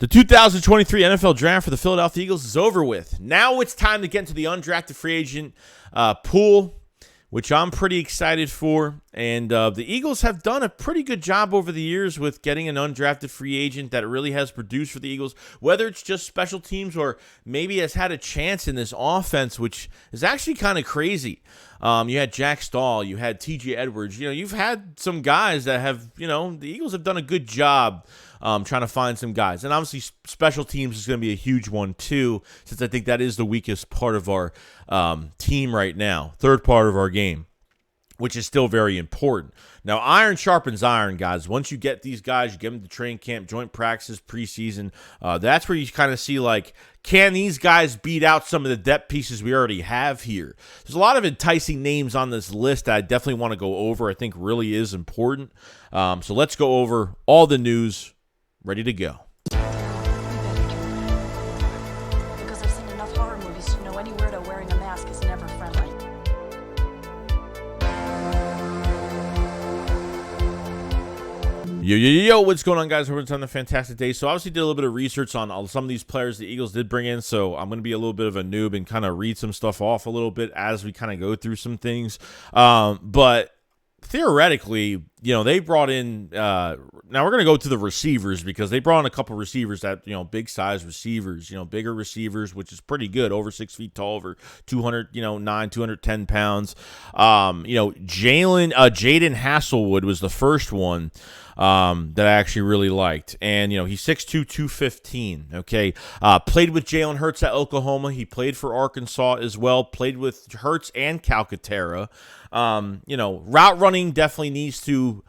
The 2023 NFL Draft for the Philadelphia Eagles is over with. Now it's time to get into the undrafted free agent pool, which I'm pretty excited for. And the Eagles have done a pretty good job over the years with getting an undrafted free agent that really has produced for the Eagles, whether it's just special teams or maybe has had a chance in this offense, which is actually kind of crazy. You had Jack Stahl, you had TJ Edwards. You've had some guys that have, the Eagles have done a good job trying to find some guys. And obviously special teams is going to be a huge one too, since I think that is the weakest part of our team right now, third part of our game, which is still very important. Now, iron sharpens iron, guys. Once you get these guys, you get them to training camp, joint practices, preseason, that's where you kind of see, can these guys beat out some of the depth pieces we already have here? There's a lot of enticing names on this list that I definitely want to go over. I think really is important. So let's go over all the news. Ready to go. Because I've seen enough horror movies to know any weirdo wearing a mask is never friendly. Yo, what's going on, guys? Hope it's on a fantastic day. So obviously did a little bit of research on some of these players the Eagles did bring in, so I'm going to be a little bit of a noob and kind of read some stuff off a little bit as we kind of go through some things. But theoretically, they brought in now we're going to go to the receivers because they brought in a couple receivers that, big size receivers, bigger receivers, which is pretty good, over 6 feet tall, over 210 pounds. Jaden Hasselwood was the first one that I actually really liked. And, he's 6'2", 215, okay? Played with Jalen Hurts at Oklahoma. He played for Arkansas as well, played with Hurts and Calcaterra. Route running definitely needs to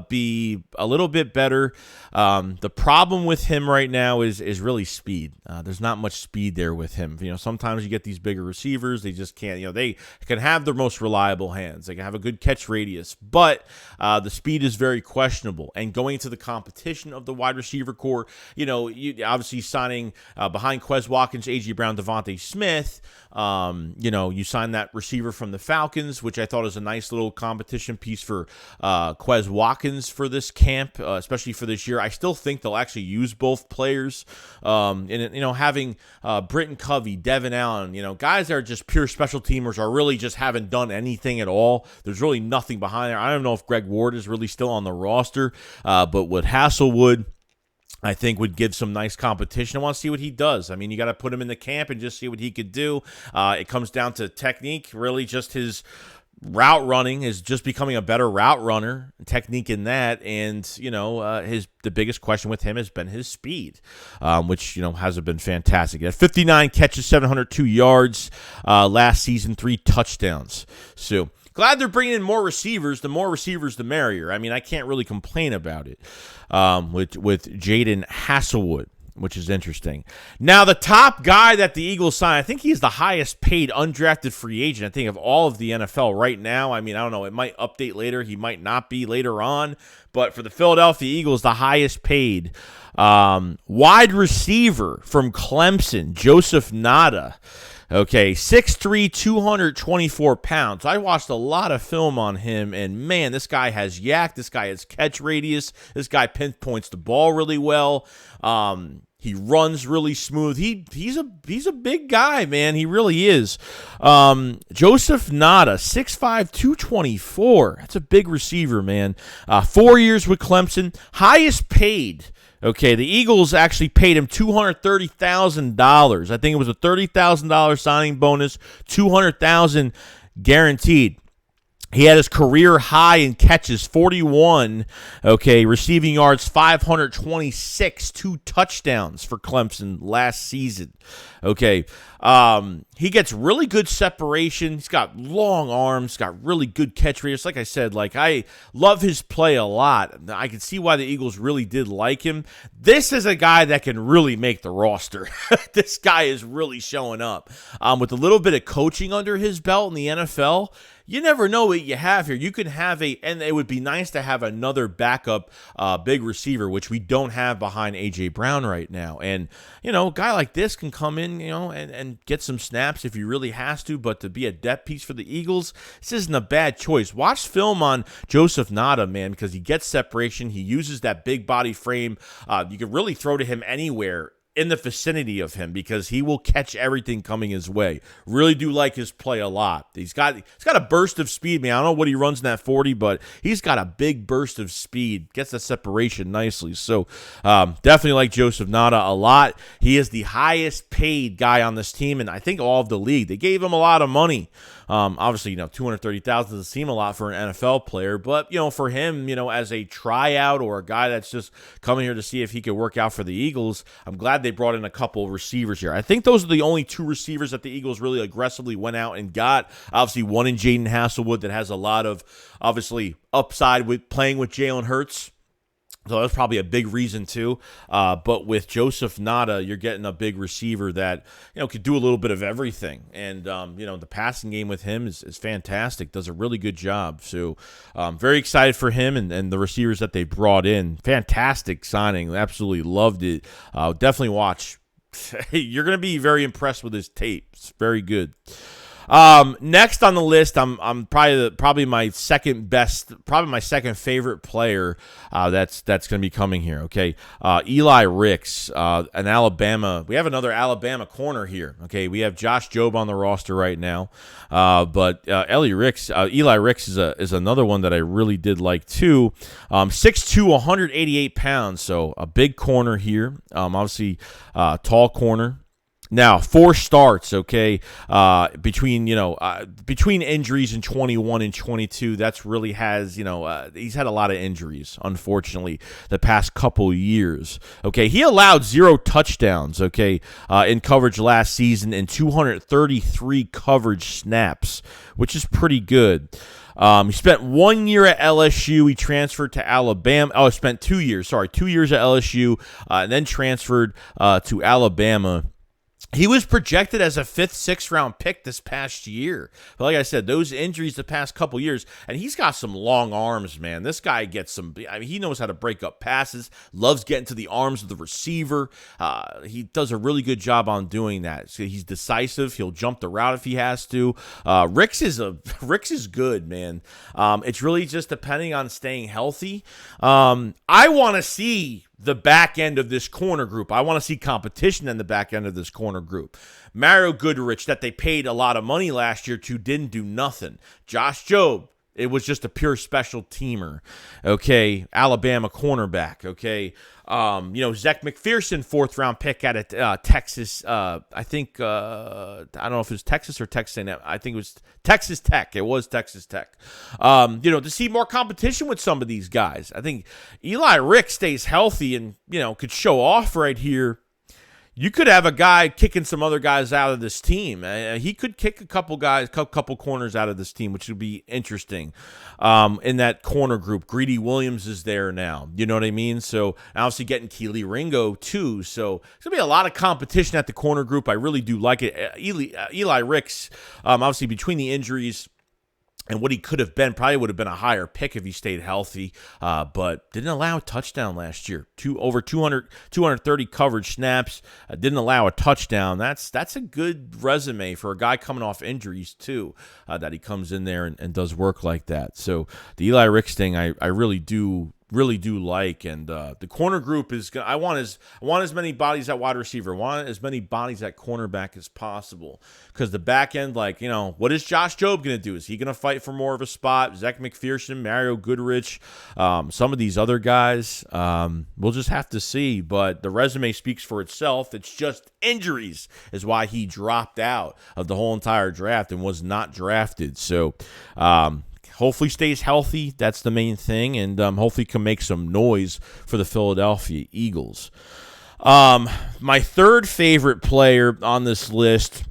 be a little bit better. The problem with him right now is really speed. There's not much speed there with him. Sometimes you get these bigger receivers, they just can't, they can have their most reliable hands. They can have a good catch radius, but the speed is very questionable. And going into the competition of the wide receiver core, you obviously signing behind Quez Watkins, A.J. Brown, Devontae Smith. You signed that receiver from the Falcons, which I thought was a nice little competition piece for Quez Watkins for this camp, especially for this year. I still think they'll actually use both players. Having Britton Covey, Devin Allen, guys that are just pure special teamers or really just haven't done anything at all. There's really nothing behind there. I don't know if Greg Ward is really still on the roster, but with Hasselwood, I think would give some nice competition. I want to see what he does. I mean, you got to put him in the camp and just see what he could do. It comes down to technique, really just his route running is just becoming a better route runner, technique in that. And, the biggest question with him has been his speed, which, hasn't been fantastic. He had 59 catches, 702 yards last season, 3 touchdowns. So glad they're bringing in more receivers. The more receivers, the merrier. I mean, I can't really complain about it with Jaden Hasselwood, which is interesting. Now, the top guy that the Eagles signed, I think he's the highest paid undrafted free agent, I think, of all of the NFL right now. I mean, I don't know. It might update later. He might not be later on. But for the Philadelphia Eagles, the highest paid wide receiver from Clemson, Joseph Ngata. Okay, 6'3", 224 pounds. I watched a lot of film on him, and man, this guy has yak. This guy has catch radius. This guy pinpoints the ball really well. He runs really smooth. He's a big guy, man. He really is. Joseph Ngata, 6'5", 224. That's a big receiver, man. 4 years with Clemson. Highest paid. Okay, the Eagles actually paid him $230,000. I think it was a $30,000 signing bonus, $200,000 guaranteed. He had his career high in catches, 41, receiving yards, 526, 2 touchdowns for Clemson last season. He gets really good separation. He's got long arms, got really good catch radius. Like I said, I love his play a lot. I can see why the Eagles really did like him. This is a guy that can really make the roster. This guy is really showing up. With a little bit of coaching under his belt in the NFL, you never know what you have here. You could have and it would be nice to have another backup big receiver, which we don't have behind A.J. Brown right now. And, a guy like this can come in, and get some snaps if he really has to, but to be a depth piece for the Eagles, this isn't a bad choice. Watch film on Joseph Ngata, man, because he gets separation. He uses that big body frame. You can really throw to him anywhere in the vicinity of him because he will catch everything coming his way. Really do like his play a lot. He's got a burst of speed, man. I don't know what he runs in that 40, but he's got a big burst of speed. Gets the separation nicely. So definitely like Joseph Ngata a lot. He is the highest paid guy on this team, and I think all of the league. They gave him a lot of money. Obviously, $230,000 doesn't seem a lot for an NFL player, but, for him, as a tryout or a guy that's just coming here to see if he could work out for the Eagles, I'm glad they brought in a couple receivers here. I think those are the only two receivers that the Eagles really aggressively went out and got. Obviously, one in Jaden Hasselwood that has a lot of, obviously, upside with playing with Jalen Hurts. So that's probably a big reason too. But with Joseph Ngata, you're getting a big receiver that, could do a little bit of everything. And, the passing game with him is fantastic. Does a really good job. So very excited for him and the receivers that they brought in. Fantastic signing. Absolutely loved it. Definitely watch. You're going to be very impressed with his tape. It's very good. Next on the list, I'm probably my second favorite player that's going to be coming here. Okay, Eli Ricks, an Alabama. We have another Alabama corner here. Okay, we have Josh Jobe on the roster right now, but Eli Ricks is another one that I really did like too. 6'2", 188 pounds, so a big corner here. Obviously, tall corner. Now, 4 starts, okay, between injuries in 21 and 22, that's really has, he's had a lot of injuries, unfortunately, the past couple years, okay. He allowed 0 touchdowns, okay, in coverage last season and 233 coverage snaps, which is pretty good. He spent 1 year at LSU. He transferred to Alabama. Oh, spent 2 years, 2 years at LSU, and then transferred to Alabama. He was projected as a 5th, 6th round pick this past year. But like I said, those injuries the past couple years, and he's got some long arms, man. This guy gets he knows how to break up passes, loves getting to the arms of the receiver. He does a really good job on doing that. So he's decisive. He'll jump the route if he has to. Ricks is good, man. It's really just depending on staying healthy. I want to see the back end of this corner group. I want to see competition in the back end of this corner group. Mario Goodrich, that they paid a lot of money last year to, didn't do nothing. Josh Jobe, it was just a pure special teamer. Okay, Alabama cornerback. Okay, Zach McPherson, 4th round pick out of Texas. I think I don't know if it was Texas or Texas A&M. I think it was Texas Tech. It was Texas Tech. To see more competition with some of these guys. I think Eli Ricks stays healthy and could show off right here. You could have a guy kicking some other guys out of this team. He could kick a couple corners out of this team, which would be interesting. In that corner group, Greedy Williams is there now. You know what I mean? So obviously getting Keely Ringo too. So it's gonna be a lot of competition at the corner group. I really do like it. Eli Ricks, obviously between the injuries and what he could have been, probably would have been a higher pick if he stayed healthy, but didn't allow a touchdown last year. Over 230 coverage snaps, didn't allow a touchdown. That's a good resume for a guy coming off injuries too, that he comes in there and does work like that. So the Eli Ricks thing, I really do like, and the corner group is gonna. I want as many bodies at wide receiver, want as many bodies at cornerback as possible, because the back end, what is Josh Jobe gonna do? Is he gonna fight for more of a spot? Zach McPherson, Mario Goodrich, some of these other guys, we'll just have to see. But the resume speaks for itself. It's just injuries is why he dropped out of the whole entire draft and was not drafted. So hopefully stays healthy. That's the main thing. And hopefully can make some noise for the Philadelphia Eagles. My third favorite player on this list,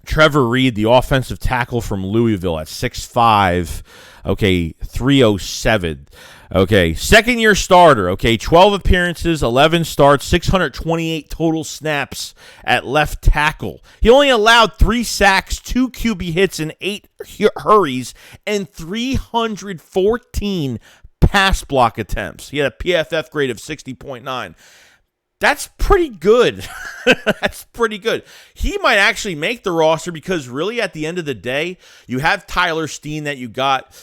Trevor Reid, the offensive tackle from Louisville at 6'5", okay, 307. Okay, second-year starter, okay, 12 appearances, 11 starts, 628 total snaps at left tackle. He only allowed 3 sacks, 2 QB hits, and 8 hurries, and 314 pass block attempts. He had a PFF grade of 60.9. That's pretty good. That's pretty good. He might actually make the roster because really at the end of the day, you have tylersteen that you got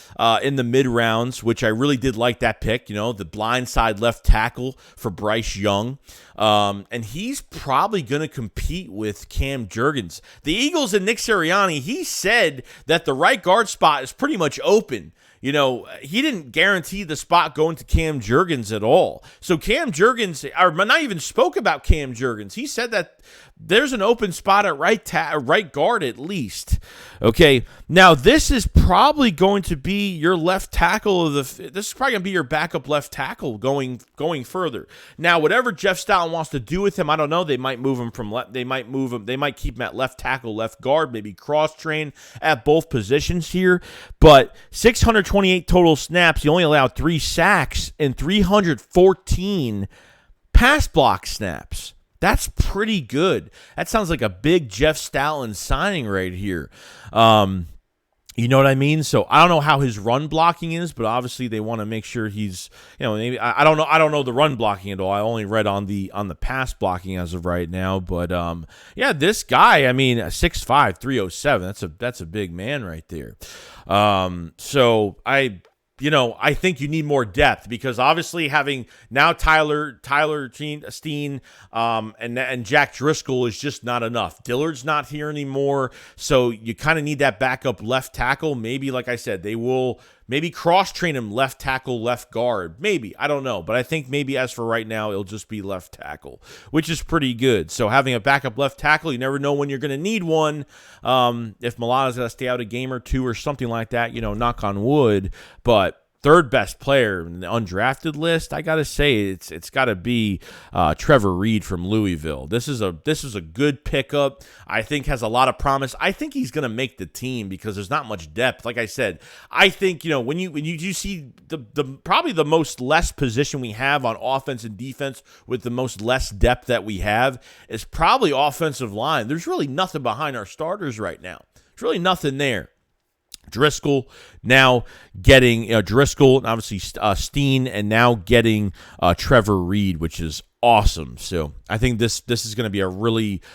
in the mid-rounds, which I really did like that pick, the blindside left tackle for Bryce Young. And he's probably going to compete with Cam Jurgens. The Eagles and Nick Sirianni, he said that the right guard spot is pretty much open. He didn't guarantee the spot going to Cam Jurgens at all. So Cam Jurgens, or not even spoke about Cam Jurgens. He said that there's an open spot at right guard at least. Okay, now this is probably going to be your left tackle this is probably going to be your backup left tackle going further. Now, whatever Jeff Stoutland wants to do with him, I don't know. They might move him they might keep him at left tackle, left guard, maybe cross train at both positions here. But 628 total snaps, he only allowed 3 sacks and 314 pass block snaps. That's pretty good. That sounds like a big Jeff Stoutland signing right here. You know what I mean? So I don't know how his run blocking is, but obviously they want to make sure he's, maybe I don't know the run blocking at all. I only read on the pass blocking as of right now. But yeah, this guy, 6'5", 307. That's a big man right there. So I think you need more depth because obviously having now tylersteen and Jack Driscoll is just not enough. Dillard's not here anymore, so you kind of need that backup left tackle. Maybe, like I said, they will maybe cross-train him left tackle, left guard. Maybe. I don't know. But I think maybe as for right now, it'll just be left tackle, which is pretty good. So having a backup left tackle, you never know when you're going to need one. If Milana's going to stay out a game or two or something like that, knock on wood. But third best player in the undrafted list, I gotta say it's got to be Trevor Reid from Louisville. This is a good pickup. I think has a lot of promise. I think he's gonna make the team because there's not much depth. Like I said, I think when you see the probably the most less position we have on offense and defense with the most less depth that we have is probably offensive line. There's really nothing behind our starters right now. There's really nothing there. Driscoll now getting Driscoll and obviously Steen and now getting Trevor Reid, which is awesome. So I think this is going to be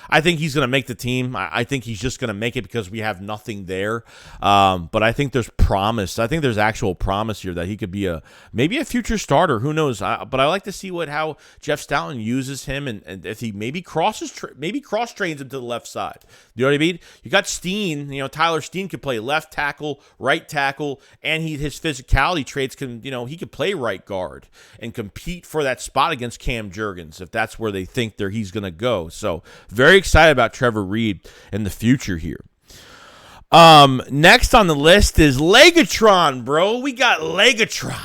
I think he's going to make the team. I think he's just going to make it because we have nothing there. But I think there's promise. I think there's actual promise here that he could be maybe a future starter. Who knows? But I like to see how Jeff Stoutland uses him and if he maybe cross trains him to the left side. You know what I mean? You got Steen. Tylersteen could play left tackle, right tackle, and his physicality traits can. He could play right guard and compete for that spot against Cam Jurgens if that's where they think he's going to go. So very excited about Trevor Reid in the future here. Next on the list is Legatron, bro. We got Legatron.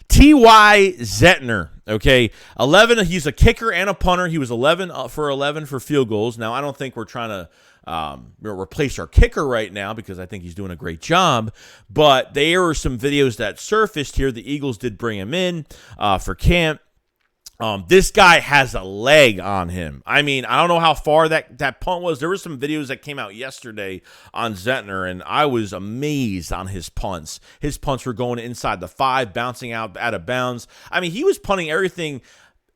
T.Y. Zentner. Okay, 11. He's a kicker and a punter. He was 11 for field goals. Now I don't think we're trying to replace our kicker right now because I think he's doing a great job. But there were some videos that surfaced here. The Eagles did bring him in for camp. This guy has a leg on him. I don't know how far that punt was. There were some videos that came out yesterday on Zentner, and I was amazed on his punts. His punts were going inside the 5, bouncing out of bounds. He was punting everything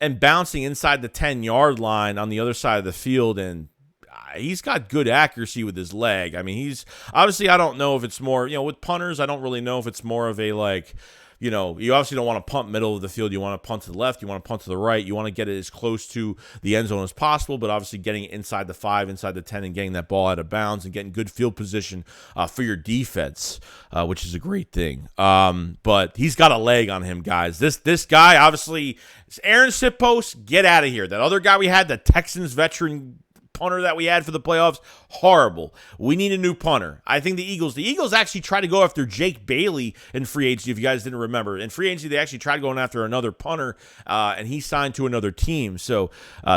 and bouncing inside the 10-yard line on the other side of the field, and he's got good accuracy with his leg. He's obviously, I don't know if it's more, with punters, I don't really know if it's more of a you obviously don't want to punt middle of the field. You want to punt to the left. You want to punt to the right. You want to get it as close to the end zone as possible, but obviously getting it inside the 5, inside the 10, and getting that ball out of bounds and getting good field position for your defense, which is a great thing. But he's got a leg on him, guys. This guy, obviously, Aaron Sipos, get out of here. That other guy we had, the Texans veteran punter that we had for the playoffs, horrible. We need a new punter. I think the Eagles actually tried to go after Jake Bailey in free agency, if you guys didn't remember. In free agency, they actually tried going after another punter, and he signed to another team. So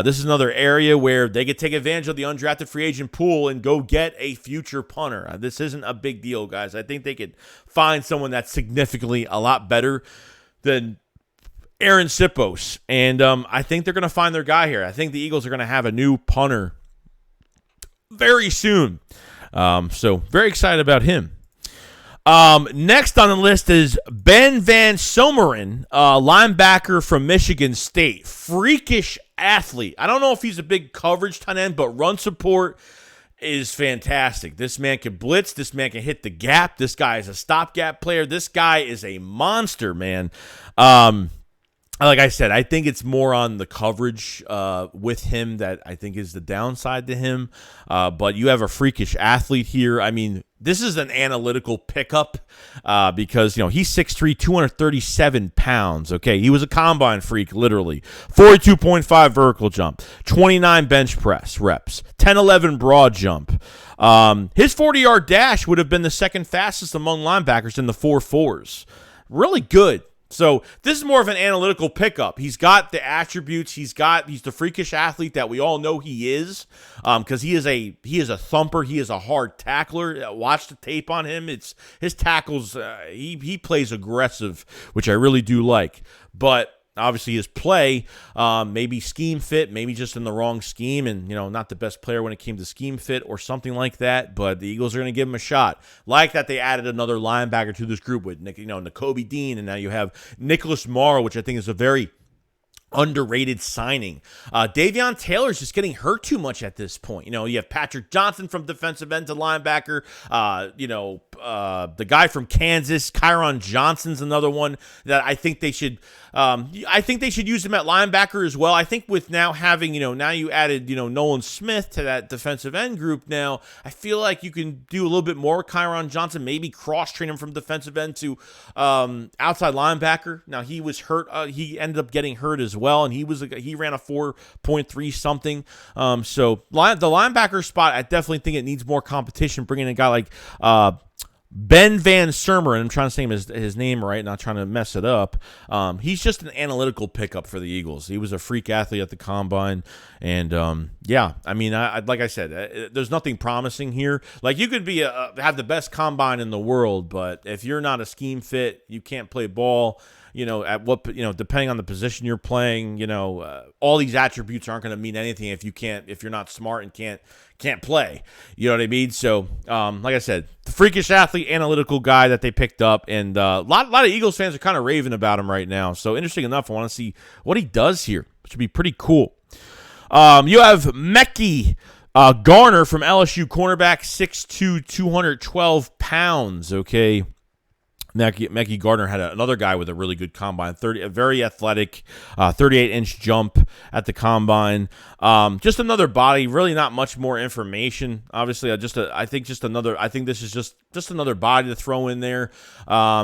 this is another area where they could take advantage of the undrafted free agent pool and go get a future punter. This isn't a big deal, guys. I think they could find someone that's significantly a lot better than Aaron Sipos, and I think they're going to find their guy here. I think the Eagles are going to have a new punter very soon. So very excited about him. Next on the list is Ben Van Someren, linebacker from Michigan State. Freakish athlete. I don't know if he's a big coverage tight end, but run support is fantastic. This man can blitz. This man can hit the gap. This guy is a stopgap player. This guy is a monster, man. Like I said, I think it's more on the coverage with him that I think is the downside to him. But you have a freakish athlete here. I mean, this is an analytical pickup because, he's 6'3", 237 pounds. Okay, he was a combine freak, literally. 42.5 vertical jump, 29 bench press reps, 10-11 broad jump. His 40-yard dash would have been the second fastest among linebackers in the 4.4s. Really good. So this is more of an analytical pickup. He's got the attributes. He's the freakish athlete that we all know he is, because he is a thumper. He is a hard tackler. Watch the tape on him. It's his tackles. He plays aggressive, which I really do like. But obviously his play, maybe scheme fit, maybe just in the wrong scheme, and not the best player when it came to scheme fit or something like that. But the Eagles are going to give him a shot. Like that, they added another linebacker to this group with Nakobe Dean, and now you have Nicholas Morrow, which I think is a very underrated signing. Davion Taylor's just getting hurt too much at this point. You have Patrick Johnson from defensive end to linebacker. The guy from Kansas, Kyron Johnson's another one that I think they should. I think they should use him at linebacker as well. I think with now having, now you added, Nolan Smith to that defensive end group now, I feel like you can do a little bit more with Kyron Johnson, maybe cross-train him from defensive end to outside linebacker. Now, he was hurt. He ended up getting hurt as well, and he ran a 4.3 something. So the linebacker spot, I definitely think it needs more competition, bringing a guy like Ben Van Someren, I'm trying to say his name right, not trying to mess it up. He's just an analytical pickup for the Eagles. He was a freak athlete at the combine, and I mean, like I said, there's nothing promising here. Like, you could have the best combine in the world, but if you're not a scheme fit, you can't play ball. Depending on the position you're playing, all these attributes aren't going to mean anything if you're not smart and can't play. You know what I mean? So, like I said, the freakish athlete, analytical guy that they picked up, and a lot of Eagles fans are kind of raving about him right now. So, interesting enough, I want to see what he does here, which would be pretty cool. You have Mekhi Garner from LSU, cornerback, 6'2", 212 pounds. Okay. Mekhi Garner had another guy with a really good combine, a very athletic, 38-inch jump at the combine. Just another body, really not much more information. Obviously, I think this is just another body to throw in there,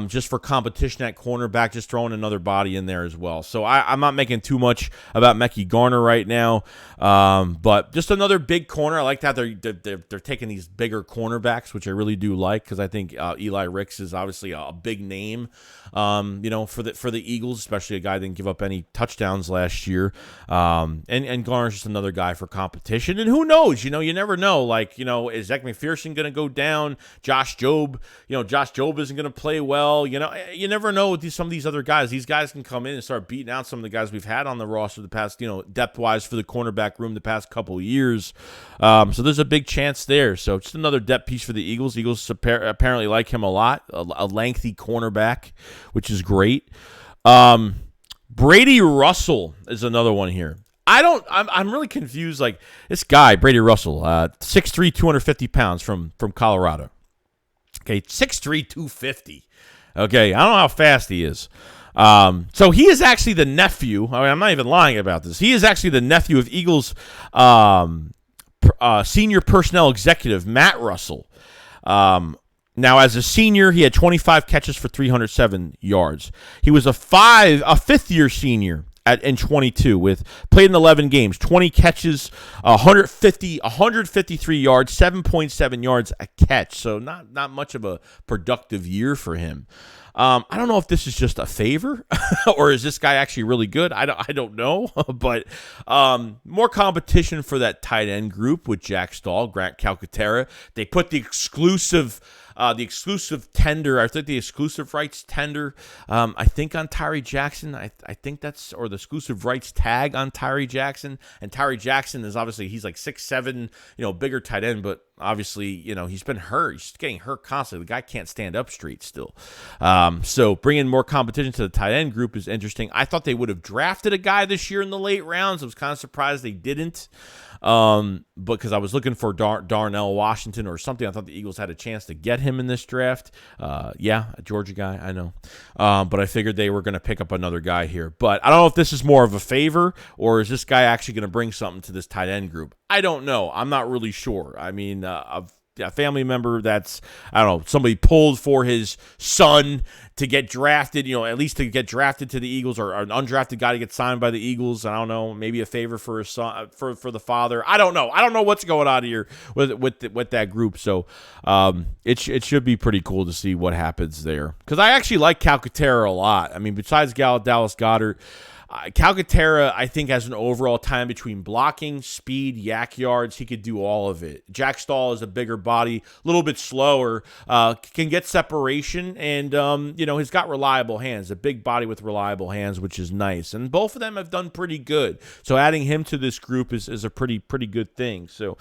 just for competition at cornerback, just throwing another body in there as well. So I'm not making too much about Mekhi Garner right now, but just another big corner. I like that they're taking these bigger cornerbacks, which I really do like, because I think Eli Ricks is obviously a big name, for the Eagles, especially a guy that didn't give up any touchdowns last year. And Garner's just another guy for competition. And who knows? You never know. Like, is Zach McPherson going to go down? Josh Jobe isn't going to play well. You never know with some of these other guys. These guys can come in and start beating out some of the guys we've had on the roster the past, depth-wise for the cornerback room the past couple of years. So there's a big chance there. So just another depth piece for the Eagles. Eagles apparently like him a lot. A lengthy cornerback, which is great. Brady Russell is another one here. I'm really confused. Like, this guy, Brady Russell, 6'3", 250 pounds from Colorado. Okay, 6'3", 250. Okay, I don't know how fast he is. So he is actually the nephew. I mean, I'm not even lying about this. He is actually the nephew of Eagles senior personnel executive, Matt Russell. Now, as a senior, he had 25 catches for 307 yards. He was a fifth-year senior in 22 with played in 11 games, 20 catches, 153 yards, 7.7 yards a catch. So not much of a productive year for him. I don't know if this is just a favor or is this guy actually really good? I don't know, but more competition for that tight end group with Jack Stahl, Grant Calcaterra. They put the exclusive tender, I think the exclusive rights tender, I think on Tyree Jackson. I think that's, or the exclusive rights tag on Tyree Jackson. And Tyree Jackson is obviously, he's like 6'7", bigger tight end, but obviously, he's been hurt. He's getting hurt constantly. The guy can't stand up straight still. So bringing more competition to the tight end group is interesting. I thought they would have drafted a guy this year in the late rounds. I was kind of surprised they didn't. Because I was looking for Darnell Washington or something. I thought the Eagles had a chance to get him in this draft. A Georgia guy, I know. But I figured they were going to pick up another guy here. But I don't know if this is more of a favor or is this guy actually going to bring something to this tight end group. I don't know. I'm not really sure. I mean, a family member that's, I don't know, somebody pulled for his son to get drafted, at least to get drafted to the Eagles, or an undrafted guy to get signed by the Eagles. I don't know, maybe a favor for his son, for the father. I don't know. I don't know what's going on here with that group. So it should be pretty cool to see what happens there. Because I actually like Calcaterra a lot. I mean, besides Dallas Goedert, Calcaterra, I think, has an overall time between blocking, speed, yak yards. He could do all of it. Jack Stahl is a bigger body, a little bit slower, can get separation, and, he's got reliable hands, a big body with reliable hands, which is nice. And both of them have done pretty good. So adding him to this group is a pretty good thing. So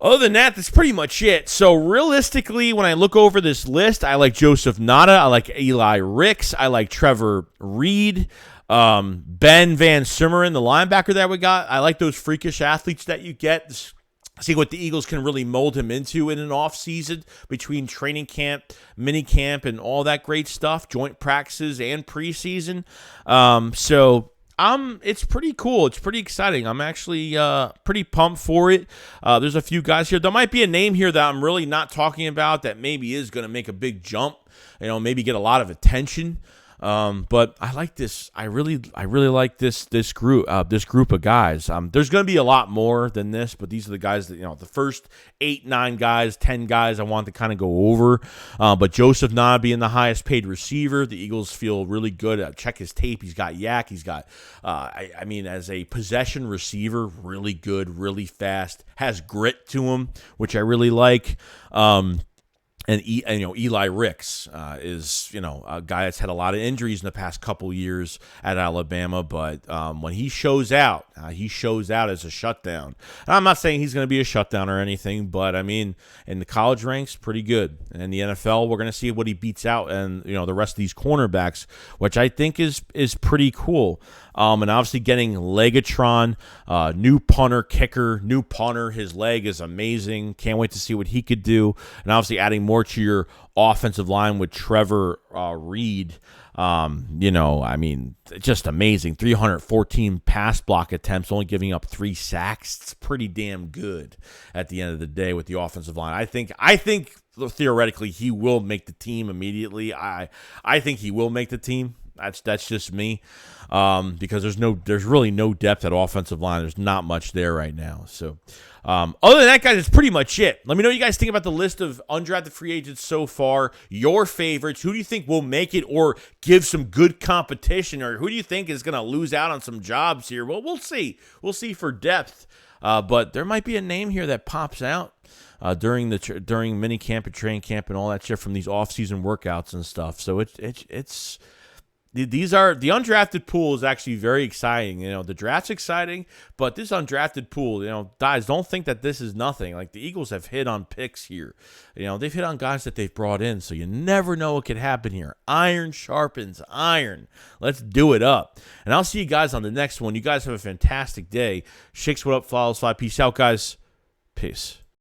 other than that, that's pretty much it. So realistically, when I look over this list, I like Joseph Ngata, I like Eli Ricks, I like Trevor Reid, Ben Van Simmeren, the linebacker that we got. I like those freakish athletes that you get. See what the Eagles can really mold him into in an offseason between training camp, mini camp, and all that great stuff, joint practices and preseason. It's pretty cool. It's pretty exciting. I'm actually pretty pumped for it. There's a few guys here. There might be a name here that I'm really not talking about that maybe is going to make a big jump, maybe get a lot of attention. But I like this. I really like this group of guys. There's going to be a lot more than this, but these are the guys that, the first 8, 9 guys, 10 guys I want to kind of go over. But Joseph Ngata being the highest paid receiver, the Eagles feel really good. Check his tape. He's got yak. He's got, as a possession receiver, really good, really fast, has grit to him, which I really like. And Eli Ricks is, a guy that's had a lot of injuries in the past couple years at Alabama. But when he shows out as a shutdown. And I'm not saying he's going to be a shutdown or anything, but, in the college ranks, pretty good. And in the NFL, we're going to see what he beats out and, the rest of these cornerbacks, which I think is pretty cool. And obviously getting Legatron, new punter, kicker, new punter. His leg is amazing. Can't wait to see what he could do. And obviously adding more to your offensive line with Trevor Reid. Just amazing. 314 pass block attempts, only giving up 3 sacks. It's pretty damn good at the end of the day with the offensive line. I think theoretically he will make the team immediately. I think he will make the team. That's just me, because there's really no depth at offensive line. There's not much there right now. So, other than that, guys, that's pretty much it. Let me know what you guys think about the list of undrafted free agents so far. Your favorites. Who do you think will make it or give some good competition, or who do you think is going to lose out on some jobs here? Well, we'll see. We'll see for depth, but there might be a name here that pops out during mini camp and training camp and all that shit from these off-season workouts and stuff. So it's. These are the undrafted pool is actually very exciting. The draft's exciting, but this undrafted pool, guys, don't think that this is nothing. Like, the Eagles have hit on picks here. They've hit on guys that they've brought in, so you never know what could happen here. Iron sharpens iron. Let's do it up. And I'll see you guys on the next one. You guys have a fantastic day. SHAKESQUAD up, follows 5. Peace out, guys. Peace.